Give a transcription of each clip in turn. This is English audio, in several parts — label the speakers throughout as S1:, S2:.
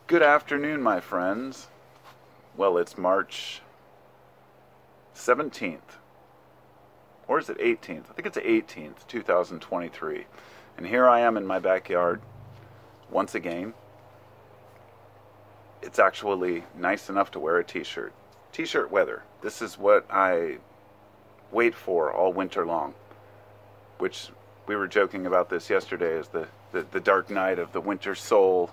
S1: Good afternoon, my friends. Well, it's March 17th. Or is it 18th? I think it's 18th, 2023. And here I am in my backyard once again. It's actually nice enough to wear a t-shirt. T-shirt weather. This is what I wait for all winter long. Which we were joking about this yesterday as the dark night of the winter soul,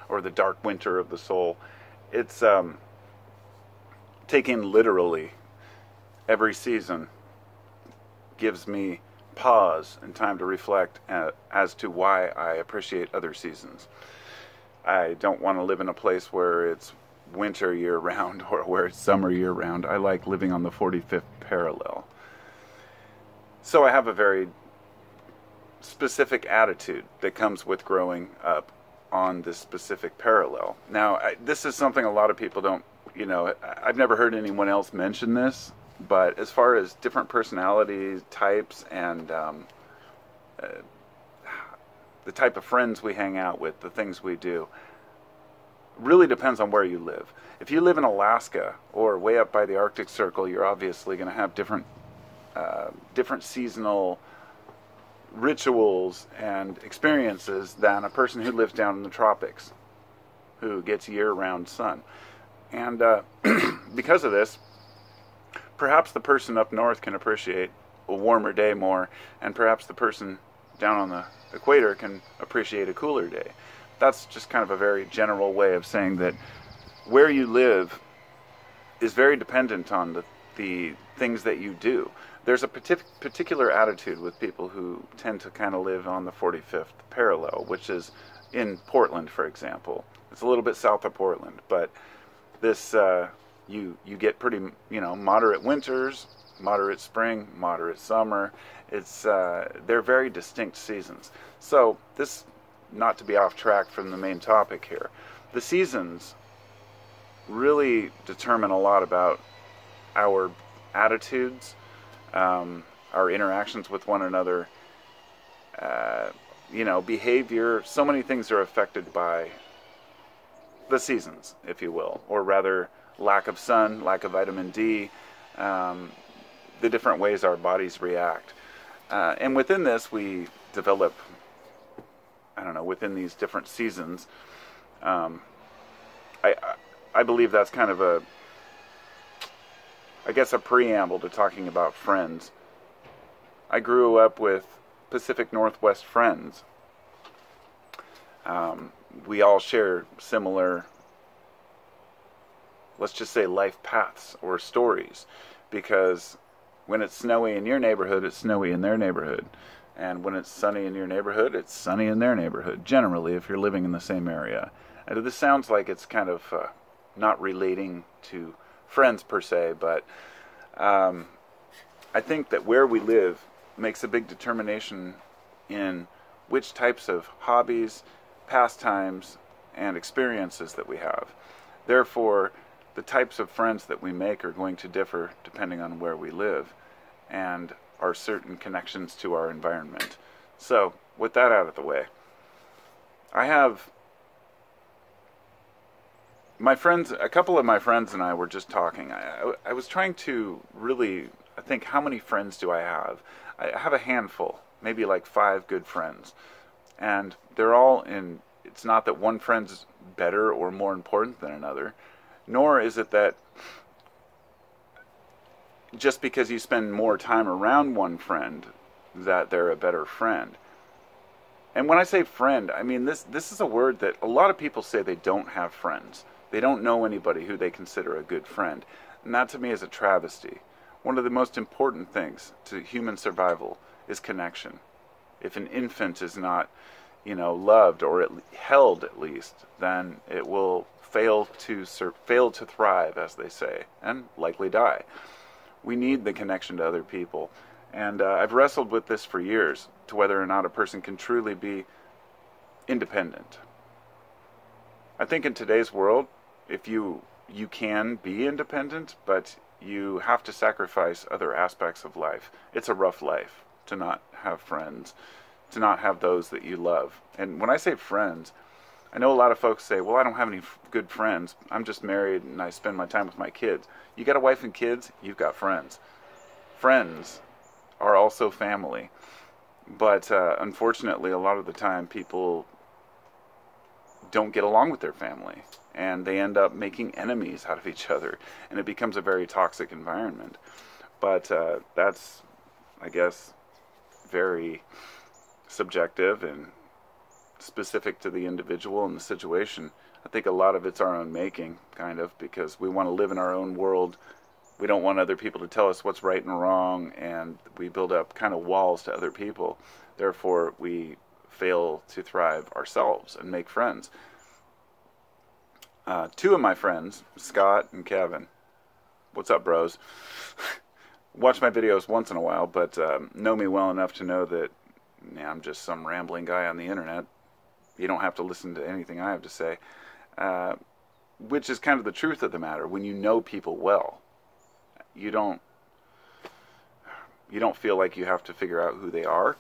S1: or the dark winter of the soul. It's taken literally. Every season gives me pause and time to reflect as to why I appreciate other seasons. I don't want to live in a place where it's winter year-round or where it's summer year-round. I like living on the 45th parallel. So I have a very specific attitude that comes with growing up on this specific parallel. Now, this is something a lot of people don't, I've never heard anyone else mention this, but as far as different personality types and the type of friends we hang out with, the things we do, really depends on where you live. If you live in Alaska or way up by the Arctic Circle, you're obviously going to have different seasonal rituals and experiences than a person who lives down in the tropics, who gets year-round sun. And because of this, perhaps the person up north can appreciate a warmer day more, and perhaps the person down on the equator can appreciate a cooler day. That's just kind of a very general way of saying that where you live is very dependent on the things that you do. There's a particular attitude with people who tend to kind of live on the 45th parallel, which is in Portland, for example. It's a little bit south of Portland, but this you get pretty moderate winters, moderate spring, moderate summer. It's they're very distinct seasons. So this, not to be off track from the main topic here, the seasons really determine a lot about our attitudes, our interactions with one another, behavior. So many things are affected by the seasons, if you will, or rather lack of sun, lack of vitamin D, the different ways our bodies react. And within this, we develop, within these different seasons, I believe that's kind of a preamble to talking about friends. I grew up with Pacific Northwest friends. We all share similar, let's just say, life paths or stories, because when it's snowy in your neighborhood, it's snowy in their neighborhood. And when it's sunny in your neighborhood, it's sunny in their neighborhood, generally, if you're living in the same area. And this sounds like it's kind of not relating to friends per se, but I think that where we live makes a big determination in which types of hobbies, pastimes, and experiences that we have. Therefore, the types of friends that we make are going to differ depending on where we live and our certain connections to our environment. So, with that out of the way, I have my friends, a couple of my friends and I were just talking. I was trying to really think, how many friends do I have? I have a handful, maybe like 5 good friends. And they're all in, it's not that one friend's better or more important than another, nor is it that just because you spend more time around one friend that they're a better friend. And when I say friend, I mean this is a word that a lot of people say they don't have friends. They don't know anybody who they consider a good friend. And that to me is a travesty. One of the most important things to human survival is connection. If an infant is not, loved or held at least, then it will fail to thrive, as they say, and likely die. We need the connection to other people. And I've wrestled with this for years, to whether or not a person can truly be independent. I think in today's world, if you can be independent, but you have to sacrifice other aspects of life. It's a rough life to not have friends, to not have those that you love. And when I say friends, I know a lot of folks say, well, I don't have any good friends. I'm just married and I spend my time with my kids. You got a wife and kids, you've got friends. Friends are also family. But unfortunately, a lot of the time, people don't get along with their family. And they end up making enemies out of each other. And it becomes a very toxic environment. But that's, I guess, very subjective and specific to the individual and the situation. I think a lot of it's our own making, kind of, because we want to live in our own world. We don't want other people to tell us what's right and wrong, and we build up kind of walls to other people. Therefore, we fail to thrive ourselves and make friends. Two of my friends, Scott and Kevin, what's up, bros? Watch my videos once in a while, but know me well enough to know that I'm just some rambling guy on the internet. You don't have to listen to anything I have to say, which is kind of the truth of the matter. When you know people well, you don't feel like you have to figure out who they are.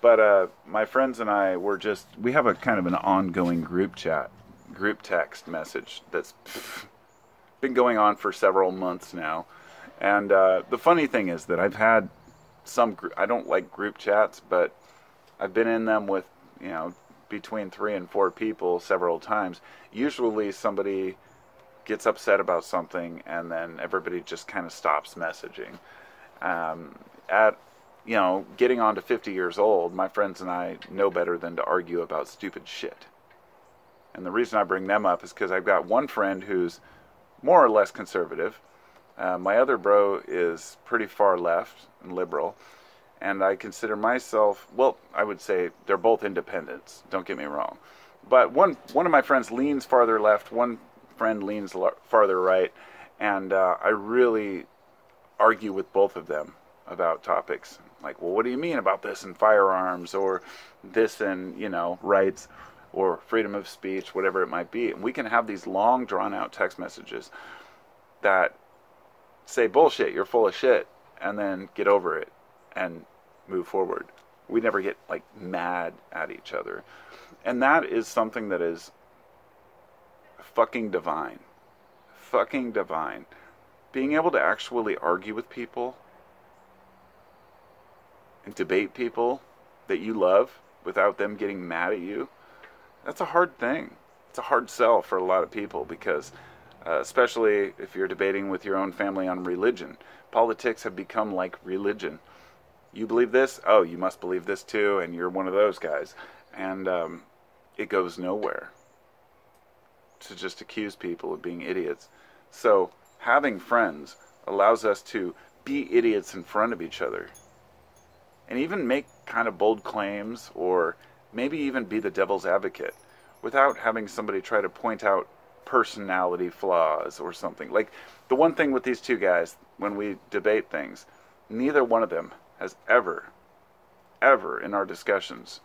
S1: But my friends and I we have a kind of an ongoing group text message that's been going on for several months now. And the funny thing is that I've had I don't like group chats, but I've been in them with, between 3 and 4 people several times. Usually somebody gets upset about something and then everybody just kind of stops messaging. Getting on to 50 years old, my friends and I know better than to argue about stupid shit. And the reason I bring them up is because I've got one friend who's more or less conservative. My other bro is pretty far left and liberal. And I consider myself, well, I would say they're both independents, don't get me wrong. But one of my friends leans farther left, one friend leans farther right, and I really argue with both of them about topics. Like, well, what do you mean about this and firearms, or this and, rights, or freedom of speech, whatever it might be. And we can have these long, drawn-out text messages that say, bullshit, you're full of shit, and then get over it and move forward. We never get mad at each other. And that is something that is fucking divine. Fucking divine. Being able to actually argue with people and debate people that you love without them getting mad at you, that's a hard thing. It's a hard sell for a lot of people because especially if you're debating with your own family on religion. Politics have become like religion. You believe this? Oh, you must believe this too, and you're one of those guys. And it goes nowhere to just accuse people of being idiots. So having friends allows us to be idiots in front of each other and even make kind of bold claims, or maybe even be the devil's advocate without having somebody try to point out personality flaws or something. Like the one thing with these two guys, when we debate things, neither one of them has ever in our discussions,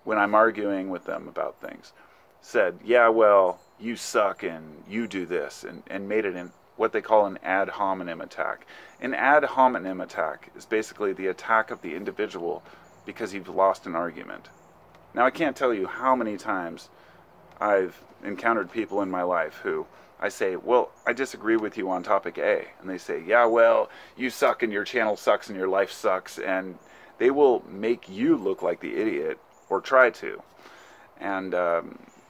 S1: when I'm arguing with them about things, said, yeah, well, you suck and you do this, and made it in what they call an ad hominem attack. An ad hominem attack is basically the attack of the individual because you've lost an argument. Now, I can't tell you how many times I've encountered people in my life who I say, well, I disagree with you on topic A. And they say, yeah, well, you suck and your channel sucks and your life sucks. And they will make you look like the idiot, or try to. And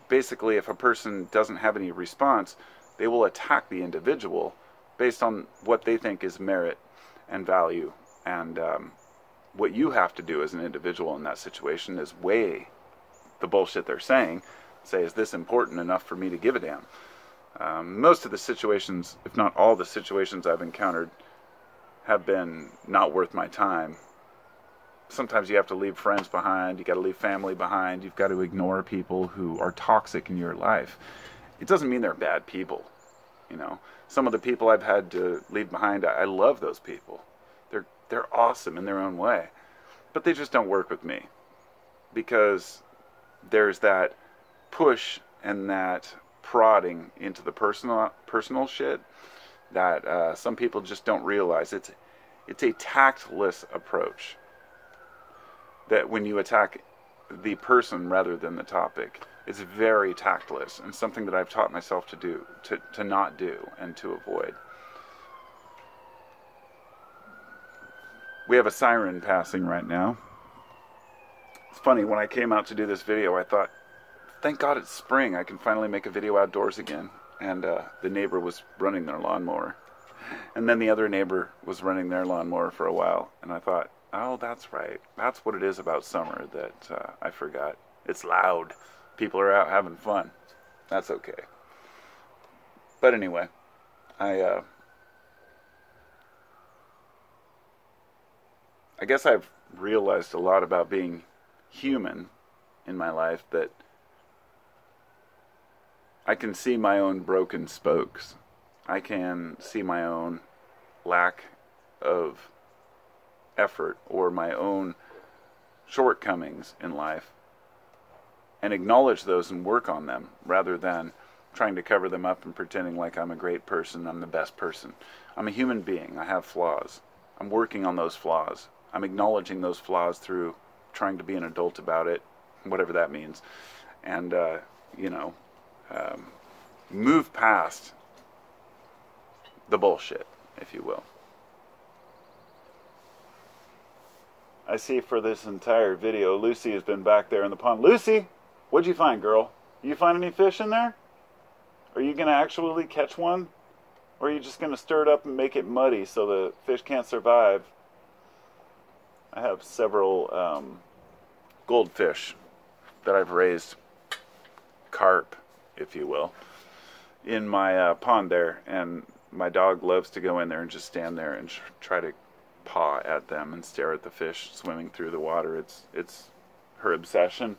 S1: basically, if a person doesn't have any response, they will attack the individual based on what they think is merit and value. And what you have to do as an individual in that situation is weigh the bullshit they're saying. Say, is this important enough for me to give a damn? Most of the situations, if not all the situations I've encountered, have been not worth my time. Sometimes you have to leave friends behind, you got to leave family behind, you've got to ignore people who are toxic in your life. It doesn't mean they're bad people. Some of the people I've had to leave behind, I love those people. They're awesome in their own way. But they just don't work with me. Because there's that push and that prodding into the personal shit that some people just don't realize. It's a tactless approach. That when you attack the person rather than the topic, It's very tactless and something that I've taught myself to do, to not do and to avoid. We have a siren passing right now. It's funny, when I came out to do this video, I thought, thank God it's spring. I can finally make a video outdoors again. And the neighbor was running their lawnmower. And then the other neighbor was running their lawnmower for a while. And I thought, oh, that's right. That's what it is about summer that I forgot. It's loud. People are out having fun. That's okay. But anyway, I guess I've realized a lot about being human in my life, that I can see my own broken spokes. I can see my own lack of effort or my own shortcomings in life and acknowledge those and work on them rather than trying to cover them up and pretending like I'm a great person, I'm the best person. I'm a human being. I have flaws. I'm working on those flaws. I'm acknowledging those flaws through trying to be an adult about it, whatever that means, and move past the bullshit, if you will. I see for this entire video, Lucy has been back there in the pond. Lucy, what'd you find, girl? You find any fish in there? Are you going to actually catch one? Or are you just going to stir it up and make it muddy so the fish can't survive? I have several goldfish that I've raised, carp, if you will, in my pond there, and my dog loves to go in there and just stand there and try to paw at them and stare at the fish swimming through the water. It's her obsession.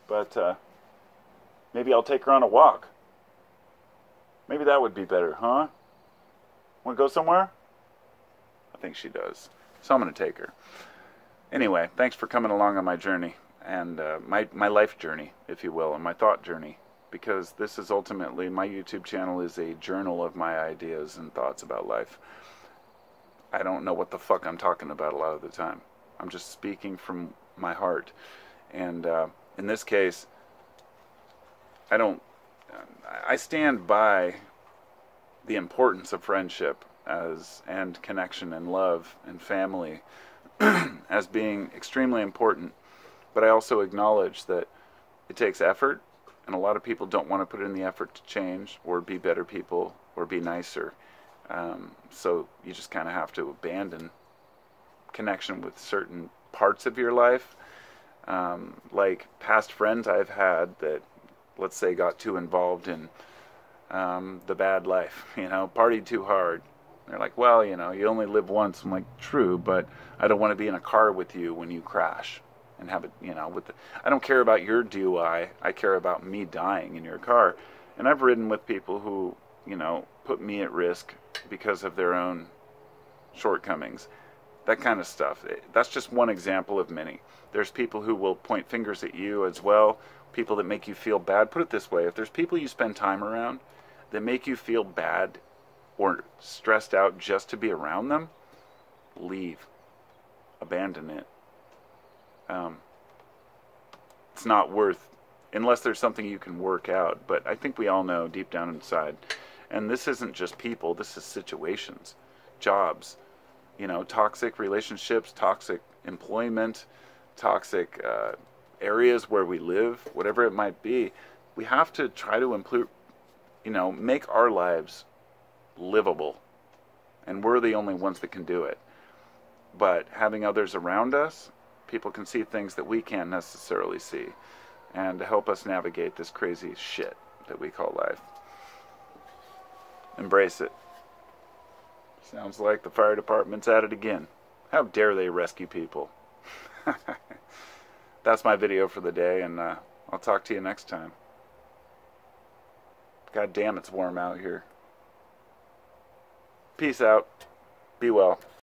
S1: But maybe I'll take her on a walk. Maybe that would be better, huh? Want to go somewhere? I think she does. So I'm going to take her. Anyway, thanks for coming along on my journey, and my life journey, if you will, and my thought journey, because this is ultimately, my YouTube channel is a journal of my ideas and thoughts about life. I don't know what the fuck I'm talking about a lot of the time. I'm just speaking from my heart. And in this case, I stand by the importance of friendship and connection and love and family as being extremely important, but I also acknowledge that it takes effort, and a lot of people don't want to put in the effort to change or be better people or be nicer. So you just kind of have to abandon connection with certain parts of your life, like past friends I've had that, let's say, got too involved in the bad life, partied too hard. They're like, well, you only live once. I'm like, true, but I don't want to be in a car with you when you crash and have it, I don't care about your DUI. I care about me dying in your car. And I've ridden with people who, put me at risk because of their own shortcomings. That kind of stuff. That's just one example of many. There's people who will point fingers at you as well, people that make you feel bad. Put it this way, if there's people you spend time around that make you feel bad or stressed out just to be around them, leave. Abandon it. It's not worth, unless there's something you can work out. But I think we all know deep down inside. And this isn't just people, this is situations, jobs, toxic relationships, toxic employment, toxic areas where we live, whatever it might be. We have to try to improve, make our lives livable, and we're the only ones that can do it. But having others around us, people can see things that we can't necessarily see, and to help us navigate this crazy shit that we call life. Embrace it. Sounds like the fire department's at it again. How dare they rescue people? That's my video for the day, and I'll talk to you next time. God damn, it's warm out here. Peace out. Be well.